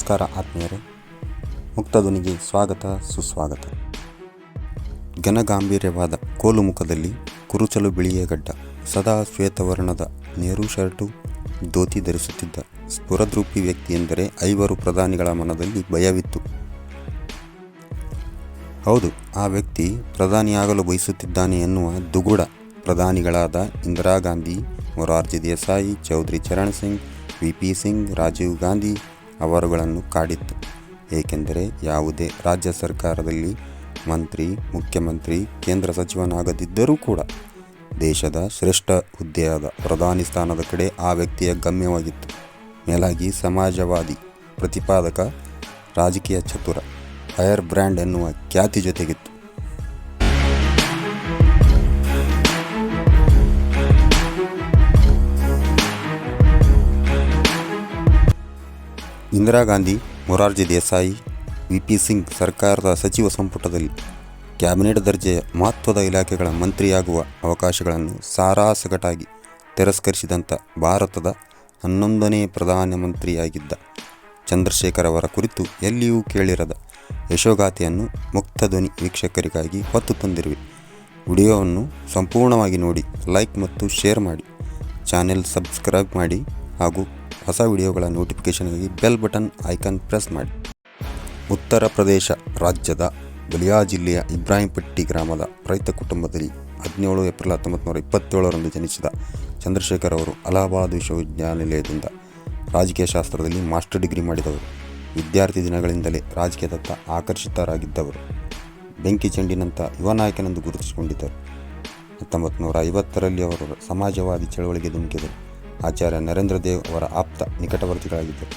ನಮಸ್ಕಾರ ಆತ್ಮೀಯರೇ, ಮುಕ್ತಧ್ವನಿಗೆ ಸ್ವಾಗತ ಸುಸ್ವಾಗತ. ಘನಗಾಂಭೀರ್ಯವಾದ ಕೋಲು ಮುಖದಲ್ಲಿ ಕುರುಚಲು ಬಿಳಿಯ ಗಡ್ಡ, ಸದಾ ಶ್ವೇತವರ್ಣದ ನೇರು ಶರ್ಟು, ಧೋತಿ ಧರಿಸುತ್ತಿದ್ದ ಸ್ಫುರದ್ರೂಪಿ ವ್ಯಕ್ತಿ ಎಂದರೆ 5 ಪ್ರಧಾನಿಗಳ ಮನದಲ್ಲಿ ಭಯವಿತ್ತು. ಹೌದು, ಆ ವ್ಯಕ್ತಿ ಪ್ರಧಾನಿಯಾಗಲು ಬಯಸುತ್ತಿದ್ದಾನೆ ಎನ್ನುವ ದುಗುಡ ಪ್ರಧಾನಿಗಳಾದ ಇಂದಿರಾ ಗಾಂಧಿ, ಮೊರಾರ್ಜಿ ದೇಸಾಯಿ, ಚೌಧರಿ ಚರಣ್ ಸಿಂಗ್, ವಿ.ಪಿ. ಸಿಂಗ್, ರಾಜೀವ್ ಗಾಂಧಿ ಅವರುಗಳನ್ನು ಕಾಡಿತ್ತು. ಏಕೆಂದರೆ ಯಾವುದೇ ರಾಜ್ಯ ಸರ್ಕಾರದಲ್ಲಿ ಮಂತ್ರಿ, ಮುಖ್ಯಮಂತ್ರಿ, ಕೇಂದ್ರ ಸಚಿವನಾಗದಿದ್ದರೂ ಕೂಡ ದೇಶದ ಶ್ರೇಷ್ಠ ಹುದ್ದೆಯಾದ ಪ್ರಧಾನಿ ಸ್ಥಾನದ ಕಡೆ ಆ ವ್ಯಕ್ತಿಯ ಗಮ್ಯವಾಗಿತ್ತು. ಮೇಲಾಗಿ ಸಮಾಜವಾದಿ, ಪ್ರತಿಪಾದಕ, ರಾಜಕೀಯ ಚತುರ, ಫೈರ್ ಬ್ರ್ಯಾಂಡ್ ಎನ್ನುವ ಖ್ಯಾತಿ ಜೊತೆಗಿತ್ತು. ಇಂದಿರಾ ಗಾಂಧಿ, ಮೊರಾರ್ಜಿ ದೇಸಾಯಿ, ವಿ.ಪಿ. ಸಿಂಗ್ ಸರ್ಕಾರದ ಸಚಿವ ಸಂಪುಟದಲ್ಲಿ ಕ್ಯಾಬಿನೆಟ್ ದರ್ಜೆಯ ಮಹತ್ವದ ಇಲಾಖೆಗಳ ಮಂತ್ರಿಯಾಗುವ ಅವಕಾಶಗಳನ್ನು ಸಾರಾಸಗಟಾಗಿ ತಿರಸ್ಕರಿಸಿದಂಥ ಭಾರತದ 11ನೇ ಪ್ರಧಾನಮಂತ್ರಿಯಾಗಿದ್ದ ಚಂದ್ರಶೇಖರ್ ಅವರ ಕುರಿತು ಎಲ್ಲಿಯೂ ಕೇಳಿರದ ಯಶೋಗಾಥೆಯನ್ನು ಮುಕ್ತಧ್ವನಿ ವೀಕ್ಷಕರಿಗಾಗಿ ಹೊತ್ತು ತಂದಿರುವೆ. ವಿಡಿಯೋವನ್ನು ಸಂಪೂರ್ಣವಾಗಿ ನೋಡಿ, ಲೈಕ್ ಮತ್ತು ಶೇರ್ ಮಾಡಿ, ಚಾನೆಲ್ ಸಬ್ಸ್ಕ್ರೈಬ್ ಮಾಡಿ ಹಾಗೂ ಹೊಸ ವಿಡಿಯೋಗಳ ನೋಟಿಫಿಕೇಷನ್ಗಾಗಿ ಬೆಲ್ ಬಟನ್ ಐಕಾನ್ ಪ್ರೆಸ್ ಮಾಡಿ. ಉತ್ತರ ಪ್ರದೇಶ ರಾಜ್ಯದ ಬಲಿಯಾ ಜಿಲ್ಲೆಯ ಇಬ್ರಾಹಿಂಪಟ್ಟಿ ಗ್ರಾಮದ ರೈತ ಕುಟುಂಬದಲ್ಲಿ 17 ಏಪ್ರಿಲ್ 1927 ಜನಿಸಿದ ಚಂದ್ರಶೇಖರ್ ಅವರು ಅಲಹಾಬಾದ್ ವಿಶ್ವವಿದ್ಯಾನಿಲಯದಿಂದ ರಾಜಕೀಯ ಶಾಸ್ತ್ರದಲ್ಲಿ ಮಾಸ್ಟರ್ ಡಿಗ್ರಿ ಮಾಡಿದವರು. ವಿದ್ಯಾರ್ಥಿ ದಿನಗಳಿಂದಲೇ ರಾಜಕೀಯದತ್ತ ಆಕರ್ಷಿತರಾಗಿದ್ದವರು. ಬೆಂಕಿ ಚೆಂಡಿನಂಥ ಯುವ ನಾಯಕನೆಂದು ಗುರುತಿಸಿಕೊಂಡಿದ್ದರು. 1950ರಲ್ಲಿ ಅವರು ಸಮಾಜವಾದಿ ಚಳವಳಿಗೆ ಧುಮುಕಿದರು. ಆಚಾರ್ಯ ನರೇಂದ್ರ ದೇವ್ ಅವರ ಆಪ್ತ ನಿಕಟವರ್ತಿಗಳಾಗಿದ್ದರು.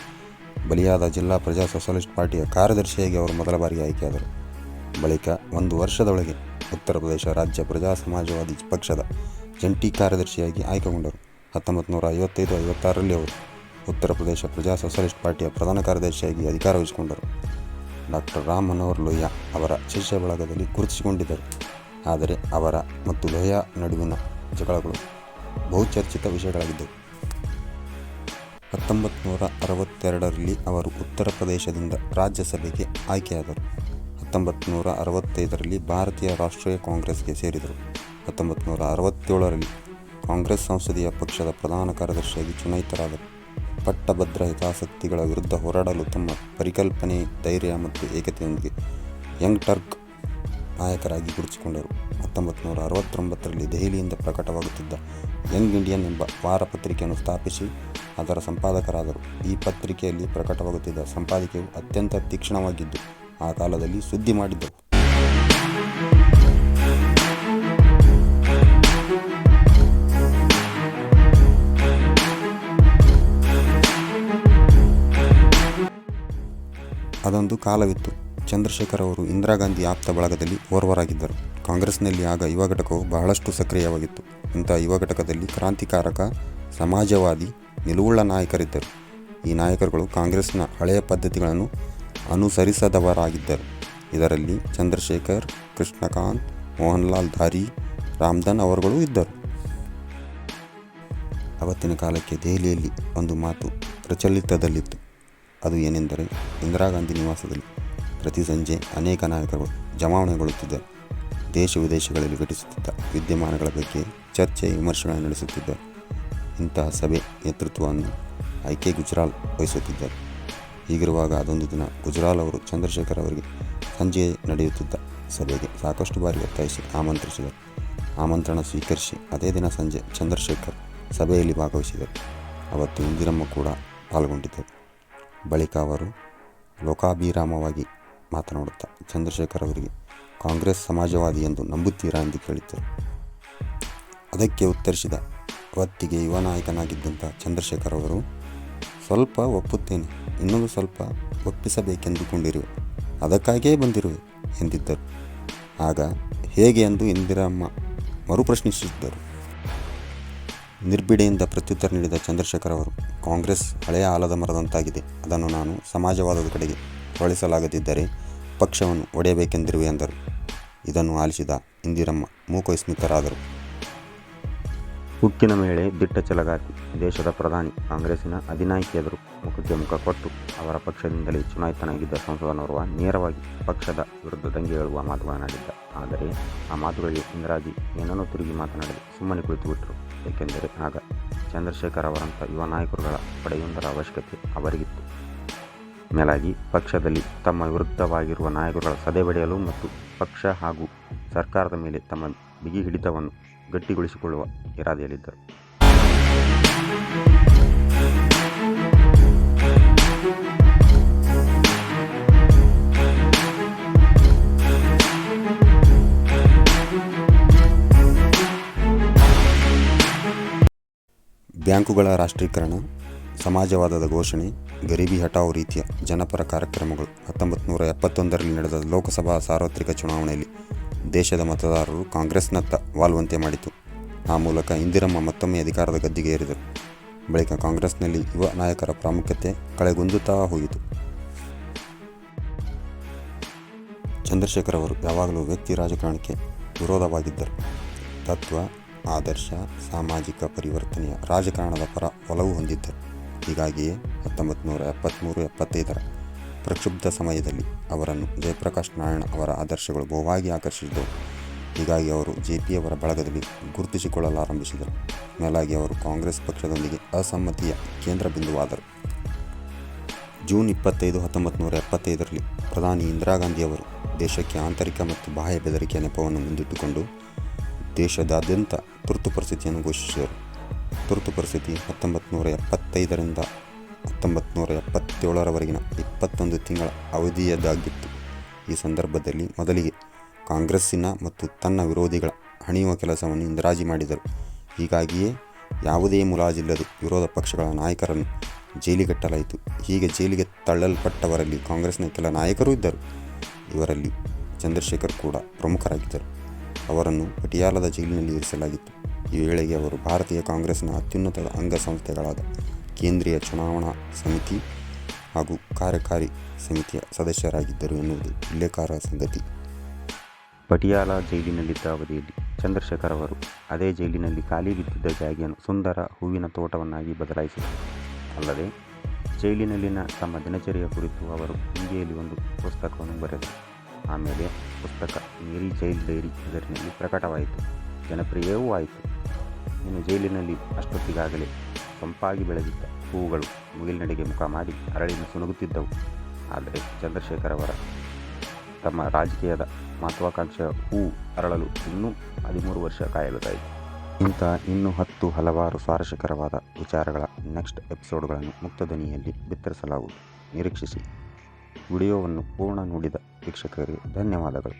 ಬಲಿಯಾದ ಜಿಲ್ಲಾ ಪ್ರಜಾ ಸೋಷಲಿಸ್ಟ್ ಪಾರ್ಟಿಯ ಕಾರ್ಯದರ್ಶಿಯಾಗಿ ಅವರು ಮೊದಲ ಬಾರಿಗೆ ಆಯ್ಕೆಯಾದರು. ಬಳಿಕ 1 ವರ್ಷದೊಳಗೆ ಉತ್ತರ ಪ್ರದೇಶ ರಾಜ್ಯ ಪ್ರಜಾ ಸಮಾಜವಾದಿ ಪಕ್ಷದ ಜಂಟಿ ಕಾರ್ಯದರ್ಶಿಯಾಗಿ ಆಯ್ಕೆಗೊಂಡರು. 1955-56ರಲ್ಲಿ ಅವರು ಉತ್ತರ ಪ್ರದೇಶ ಪ್ರಜಾ ಸೋಷಲಿಸ್ಟ್ ಪಾರ್ಟಿಯ ಪ್ರಧಾನ ಕಾರ್ಯದರ್ಶಿಯಾಗಿ ಅಧಿಕಾರ ವಹಿಸಿಕೊಂಡರು. ಡಾಕ್ಟರ್ ರಾಮ್ ಮನೋಹರ್ ಲೋಹಿಯಾ ಅವರ ಶಿಷ್ಯ ಬಳಗದಲ್ಲಿ ಗುರುತಿಸಿಕೊಂಡಿದ್ದರು. ಆದರೆ ಅವರ ಮತ್ತು ಲೋಹಿಯಾ ನಡುವಿನ ಜಗಳಗಳು ಬಹುಚರ್ಚಿತ ವಿಷಯಗಳಾಗಿದ್ದವು. 1962ರಲ್ಲಿ ಅವರು ಉತ್ತರ ಪ್ರದೇಶದಿಂದ ರಾಜ್ಯಸಭೆಗೆ ಆಯ್ಕೆಯಾದರು. 1965ರಲ್ಲಿ ಭಾರತೀಯ ರಾಷ್ಟ್ರೀಯ ಕಾಂಗ್ರೆಸ್ಗೆ ಸೇರಿದರು. 1967ರಲ್ಲಿ ಕಾಂಗ್ರೆಸ್ ಸಂಸದೀಯ ಪಕ್ಷದ ಪ್ರಧಾನ ಕಾರ್ಯದರ್ಶಿಯಾಗಿ ಚುನಾಯಿತರಾದರು. ಪಟ್ಟಭದ್ರ ಹಿತಾಸಕ್ತಿಗಳ ವಿರುದ್ಧ ಹೋರಾಡಲು ತಮ್ಮ ಪರಿಕಲ್ಪನೆ, ಧೈರ್ಯ ಮತ್ತು ಏಕತೆಯೊಂದಿಗೆ ಯಂಗ್ ಟರ್ಕ್ ನಾಯಕರಾಗಿ ಗುರುತಿಸಿಕೊಂಡರು. 1969ರಲ್ಲಿ ದೆಹಲಿಯಿಂದ ಪ್ರಕಟವಾಗುತ್ತಿದ್ದ ಯಂಗ್ ಇಂಡಿಯನ್ ಎಂಬ ವಾರಪತ್ರಿಕೆಯನ್ನು ಸ್ಥಾಪಿಸಿ ಅದರ ಸಂಪಾದಕರಾದರು. ಈ ಪತ್ರಿಕೆಯಲ್ಲಿ ಪ್ರಕಟವಾಗುತ್ತಿದ್ದ ಸಂಪಾದಕೀಯವು ಅತ್ಯಂತ ತೀಕ್ಷ್ಣವಾಗಿದ್ದು ಆ ಕಾಲದಲ್ಲಿ ಸುದ್ದಿ ಮಾಡಿದ್ದವು. ಅದೊಂದು ಕಾಲವಿತ್ತು. ಚಂದ್ರಶೇಖರ್ ಅವರು ಇಂದಿರಾ ಗಾಂಧಿ ಆಪ್ತ ಬಳಗದಲ್ಲಿ ಓರ್ವರಾಗಿದ್ದರು. ಕಾಂಗ್ರೆಸ್ನಲ್ಲಿ ಆಗ ಯುವ ಘಟಕವು ಬಹಳಷ್ಟು ಸಕ್ರಿಯವಾಗಿತ್ತು. ಇಂಥ ಯುವ ಘಟಕದಲ್ಲಿ ಕ್ರಾಂತಿಕಾರಕ, ಸಮಾಜವಾದಿ, ನಿಲುವುಳ್ಳ ನಾಯಕರಿದ್ದರು. ಈ ನಾಯಕರುಗಳು ಕಾಂಗ್ರೆಸ್ನ ಹಳೆಯ ಪದ್ಧತಿಗಳನ್ನು ಅನುಸರಿಸದವರಾಗಿದ್ದರು. ಇದರಲ್ಲಿ ಚಂದ್ರಶೇಖರ್, ಕೃಷ್ಣಕಾಂತ್, ಮೋಹನ್ಲಾಲ್ ಧಾರಿ, ರಾಮ್ಧನ್ ಅವರುಗಳು ಇದ್ದರು. ಅವತ್ತಿನ ಕಾಲಕ್ಕೆ ದೆಹಲಿಯಲ್ಲಿ ಒಂದು ಮಾತು ಪ್ರಚಲಿತದಲ್ಲಿತ್ತು. ಅದು ಏನೆಂದರೆ, ಇಂದಿರಾ ಗಾಂಧಿ ನಿವಾಸದಲ್ಲಿ ಪ್ರತಿ ಸಂಜೆ ಅನೇಕ ನಾಯಕರುಗಳು ಜಮಾವಣೆಗೊಳ್ಳುತ್ತಿದ್ದರು. ದೇಶ ವಿದೇಶಗಳಲ್ಲಿ ಘಟಿಸುತ್ತಿದ್ದ ವಿದ್ಯಮಾನಗಳ ಬಗ್ಗೆ ಚರ್ಚೆ, ವಿಮರ್ಶೆಗಳನ್ನು ನಡೆಸುತ್ತಿದ್ದರು. ಇಂತಹ ಸಭೆ ನೇತೃತ್ವವನ್ನು ಐ.ಕೆ. ಗುಜ್ರಾಲ್ ವಹಿಸುತ್ತಿದ್ದರು. ಹೀಗಿರುವಾಗ ಅದೊಂದು ದಿನ ಗುಜ್ರಾಲ್ ಅವರು ಚಂದ್ರಶೇಖರ್ ಅವರಿಗೆ ಸಂಜೆ ನಡೆಯುತ್ತಿದ್ದ ಸಭೆಗೆ ಸಾಕಷ್ಟು ಬಾರಿ ಒತ್ತಾಯಿಸಿ ಆಮಂತ್ರಿಸಿದರು. ಆಮಂತ್ರಣ ಸ್ವೀಕರಿಸಿ ಅದೇ ದಿನ ಸಂಜೆ ಚಂದ್ರಶೇಖರ್ ಸಭೆಯಲ್ಲಿ ಭಾಗವಹಿಸಿದರು. ಅವತ್ತು ಇಂದಿರಮ್ಮ ಕೂಡ ಪಾಲ್ಗೊಂಡಿದ್ದರು. ಬಳಿಕ ಅವರು ಲೋಕಾಭಿರಾಮವಾಗಿ ಮಾತನಾಡುತ್ತಾ ಚಂದ್ರಶೇಖರ್ ಅವರಿಗೆ ಕಾಂಗ್ರೆಸ್ ಸಮಾಜವಾದಿ ಎಂದು ನಂಬುತ್ತೀರಾ ಎಂದು ಕೇಳಿದ್ದರು. ಅದಕ್ಕೆ ಉತ್ತರಿಸಿದ ಅವತ್ತಿಗೆ ಯುವ ನಾಯಕನಾಗಿದ್ದಂಥ ಚಂದ್ರಶೇಖರ್ ಅವರು, ಸ್ವಲ್ಪ ಒಪ್ಪುತ್ತೇನೆ, ಇನ್ನೊಂದು ಸ್ವಲ್ಪ ಒಪ್ಪಿಸಬೇಕೆಂದುಕೊಂಡಿರುವೆ, ಅದಕ್ಕಾಗಿಯೇ ಬಂದಿರುವೆ ಎಂದಿದ್ದರು. ಆಗ ಹೇಗೆ ಎಂದು ಇಂದಿರಮ್ಮ ಮರುಪ್ರಶ್ನಿಸಿದ್ದರು. ನಿರ್ಭಿಡೆಯಿಂದ ಪ್ರತ್ಯುತ್ತರ ನೀಡಿದ ಚಂದ್ರಶೇಖರ್ ಅವರು, ಕಾಂಗ್ರೆಸ್ ಹಳೆಯ ಆಲದ ಮರದಂತಾಗಿದೆ, ಅದನ್ನು ನಾನು ಸಮಾಜವಾದದ ಕಡೆಗೆ ಹೊರಳಿಸಲಾಗದಿದ್ದರೆ ಪಕ್ಷವನ್ನು ಒಡೆಯಬೇಕೆಂದಿರುವೆ ಎಂದರು. ಇದನ್ನು ಆಲಿಸಿದ ಇಂದಿರಮ್ಮ ಮೂಕವಿಸ್ಮಿತರಾದರು. ಉಕ್ಕಿನ ಮೇಲೆ ದಿಟ್ಟ ಛಲಗಾತಿ, ದೇಶದ ಪ್ರಧಾನಿ, ಕಾಂಗ್ರೆಸ್ಸಿನ ಅಧಿನಾಯಕಿ ಎದುರು ಮುಖಕ್ಕೆ ಮುಖ ಕೊಟ್ಟು ಅವರ ಪಕ್ಷದಿಂದಲೇ ಚುನಾಯಿತನಾಗಿದ್ದ ಸಂಸದನೋರ್ವ ನೇರವಾಗಿ ಪಕ್ಷದ ವಿರುದ್ಧ ದಂಗೆ ಏಳುವ ಮಾತುಗಳನ್ನಾಡಿದ್ದ. ಆದರೆ ಆ ಮಾತುಗಳಿಗೆ ಇಂದಿರಾಜಿ ಏನನ್ನೋ ತಿರುಗಿ ಮಾತನಾಡದೆ ಸುಮ್ಮನೆ ಕುಳಿತುಬಿಟ್ರು. ಏಕೆಂದರೆ ಆಗ ಚಂದ್ರಶೇಖರ್ ಅವರಂಥ ಯುವ ನಾಯಕರುಗಳ ಪಡೆಯೊಂದರ ಅವಶ್ಯಕತೆ ಅವರಿಗಿತ್ತು. ಮೇಲಾಗಿ ಪಕ್ಷದಲ್ಲಿ ತಮ್ಮ ವಿರುದ್ಧವಾಗಿರುವ ನಾಯಕರುಗಳ ಸದೆಬಡಿಯಲು ಮತ್ತು ಪಕ್ಷ ಹಾಗೂ ಸರ್ಕಾರದ ಮೇಲೆ ತಮ್ಮ ಬಿಗಿ ಹಿಡಿತವನ್ನು ಗಟ್ಟಿಗೊಳಿಸಿಕೊಳ್ಳುವ ಇರಾದೆಯಲ್ಲಿದ್ದರು. ಬ್ಯಾಂಕುಗಳ ರಾಷ್ಟ್ರೀಕರಣ, ಸಮಾಜವಾದದ ಘೋಷಣೆ, ಗರೀಬಿ ಹಠಾವ್ ರೀತಿಯ ಜನಪರ ಕಾರ್ಯಕ್ರಮಗಳು 1971ರಲ್ಲಿ ನಡೆದ ಲೋಕಸಭಾ ಸಾರ್ವತ್ರಿಕ ಚುನಾವಣೆಯಲ್ಲಿ ದೇಶದ ಮತದಾರರು ಕಾಂಗ್ರೆಸ್ನತ್ತ ವಾಲುವಂತೆ ಮಾಡಿತು. ಆ ಮೂಲಕ ಇಂದಿರಮ್ಮ ಮತ್ತೊಮ್ಮೆ ಅಧಿಕಾರದ ಗದ್ದಿಗೆ ಏರಿದರು. ಬಳಿಕ ಕಾಂಗ್ರೆಸ್ನಲ್ಲಿ ಯುವ ನಾಯಕರ ಪ್ರಾಮುಖ್ಯತೆ ಕಳೆಗುಂದುತ್ತಾ ಹೋಯಿತು. ಚಂದ್ರಶೇಖರ್ ಅವರು ಯಾವಾಗಲೂ ವ್ಯಕ್ತಿ ರಾಜಕಾರಣಕ್ಕೆ ವಿರೋಧವಾಗಿದ್ದರು. ತತ್ವ, ಆದರ್ಶ, ಸಾಮಾಜಿಕ ಪರಿವರ್ತನೆಯ ರಾಜಕಾರಣದ ಪರ ಒಲವು ಹೊಂದಿದ್ದರು. ಹೀಗಾಗಿಯೇ 1973-75ರ ಪ್ರಕ್ಷುಬ್ಧ ಸಮಯದಲ್ಲಿ ಅವರನ್ನು ಜಯಪ್ರಕಾಶ್ ನಾರಾಯಣ ಅವರ ಆದರ್ಶಗಳು ಬಹುವಾಗಿ ಆಕರ್ಷಿಸಿದವು. ಹೀಗಾಗಿ ಅವರು ಜೆಪಿಯವರ ಬಳಗದಲ್ಲಿ ಗುರುತಿಸಿಕೊಳ್ಳಲಾರಂಭಿಸಿದರು. ಮೇಲಾಗಿ ಅವರು ಕಾಂಗ್ರೆಸ್ ಪಕ್ಷದೊಂದಿಗೆ ಅಸಮ್ಮತಿಯ ಕೇಂದ್ರ ಬಿಂದುವಾದರು. ಜೂನ್ 25, 1975ರಲ್ಲಿ ಪ್ರಧಾನಿ ಇಂದಿರಾ ಗಾಂಧಿಯವರು ದೇಶಕ್ಕೆ ಆಂತರಿಕ ಮತ್ತು ಬಾಹ್ಯ ಬೆದರಿಕೆಯ ನೆಪವನ್ನು ಮುಂದಿಟ್ಟುಕೊಂಡು ದೇಶದಾದ್ಯಂತ ತುರ್ತು ಪರಿಸ್ಥಿತಿಯನ್ನು ಘೋಷಿಸಿದರು. ತುರ್ತು ಪರಿಸ್ಥಿತಿ 1975ರಿಂದ 1977ರವರೆಗಿನ 21 ತಿಂಗಳ ಅವಧಿಯದಾಗಿತ್ತು. ಈ ಸಂದರ್ಭದಲ್ಲಿ ಮೊದಲಿಗೆ ಕಾಂಗ್ರೆಸ್ಸಿನ ಮತ್ತು ತನ್ನ ವಿರೋಧಿಗಳ ಹಣಿಯುವ ಕೆಲಸವನ್ನು ಇಂದಿರಾಜಿ ಮಾಡಿದರು. ಹೀಗಾಗಿಯೇ ಯಾವುದೇ ಮುಲಾಜಿಲ್ಲದೆ ವಿರೋಧ ಪಕ್ಷಗಳ ನಾಯಕರನ್ನು ಜೈಲಿಗಟ್ಟಲಾಯಿತು. ಹೀಗೆ ಜೈಲಿಗೆ ತಳ್ಳಲ್ಪಟ್ಟವರಲ್ಲಿ ಕಾಂಗ್ರೆಸ್ನ ಕೆಲ ನಾಯಕರೂ ಇದ್ದರು. ಇವರಲ್ಲಿ ಚಂದ್ರಶೇಖರ್ ಕೂಡ ಪ್ರಮುಖರಾಗಿದ್ದರು. ಅವರನ್ನು ಪಟಿಯಾಲದ ಜೈಲಿನಲ್ಲಿ ಇರಿಸಲಾಗಿತ್ತು. ಈ ವೇಳೆಗೆ ಅವರು ಭಾರತೀಯ ಕಾಂಗ್ರೆಸ್ನ ಅತ್ಯುನ್ನತ ಅಂಗಸಂಸ್ಥೆಗಳಾದ ಕೇಂದ್ರೀಯ ಚುನಾವಣಾ ಸಮಿತಿ ಹಾಗೂ ಕಾರ್ಯಕಾರಿ ಸಮಿತಿಯ ಸದಸ್ಯರಾಗಿದ್ದರು ಎನ್ನುವುದು ಉಲ್ಲೇಖಾರ್ಹ ಸಂಗತಿ. ಪಟಿಯಾಲ ಜೈಲಿನಲ್ಲಿದ್ದ ಅವಧಿಯಲ್ಲಿ ಚಂದ್ರಶೇಖರ್ ಅವರು ಅದೇ ಜೈಲಿನಲ್ಲಿ ಖಾಲಿ ಬಿದ್ದಿದ್ದ ಜಾಗೆಯನ್ನು ಸುಂದರ ಹೂವಿನ ತೋಟವನ್ನಾಗಿ ಬದಲಾಯಿಸಿದರು. ಅಲ್ಲದೆ ಜೈಲಿನಲ್ಲಿನ ತಮ್ಮ ದಿನಚರಿಯ ಕುರಿತು ಅವರು ಹಿಂದಿಯಲ್ಲಿ ಒಂದು ಪುಸ್ತಕವನ್ನು ಬರೆದರು. ಆಮೇಲೆ ಪುಸ್ತಕ ಮೇರಿ ಜೈಲ್ ಡೈರಿ ಹೆಸರಿನಲ್ಲಿ ಪ್ರಕಟವಾಯಿತು, ಜನಪ್ರಿಯವೂ ಆಯಿತು. ಇನ್ನು ಜೈಲಿನಲ್ಲಿ ಅಷ್ಟೊತ್ತಿಗಾಗಲೇ ಸೊಂಪಾಗಿ ಬೆಳೆದಿದ್ದ ಹೂವುಗಳು ಮುಗಿಲಿನಡೆಗೆ ಮುಖ ಮಾಡಿ ಅರಳಿನ ಸುನುಗುತ್ತಿದ್ದವು. ಆದರೆ ಚಂದ್ರಶೇಖರ್ ಅವರ ತಮ್ಮ ರಾಜಕೀಯದ ಮಹತ್ವಾಕಾಂಕ್ಷೆಯ ಹೂ ಅರಳಲು ಇನ್ನೂ 13 ವರ್ಷ ಕಾಯಬೇಕಾಯಿತು. ಇಂಥ ಇನ್ನೂ 10 ಹಲವಾರು ಸ್ವಾರಸ್ಯಕರವಾದ ವಿಚಾರಗಳ ನೆಕ್ಸ್ಟ್ ಎಪಿಸೋಡ್ಗಳನ್ನು ಮುಕ್ತಧ್ವನಿಯಲ್ಲಿ ಬಿತ್ತರಿಸಲಾಗುವುದು. ನಿರೀಕ್ಷಿಸಿ. ವಿಡಿಯೋವನ್ನು ಪೂರ್ಣ ನೋಡಿದ ವೀಕ್ಷಕರಿಗೆ ಧನ್ಯವಾದಗಳು.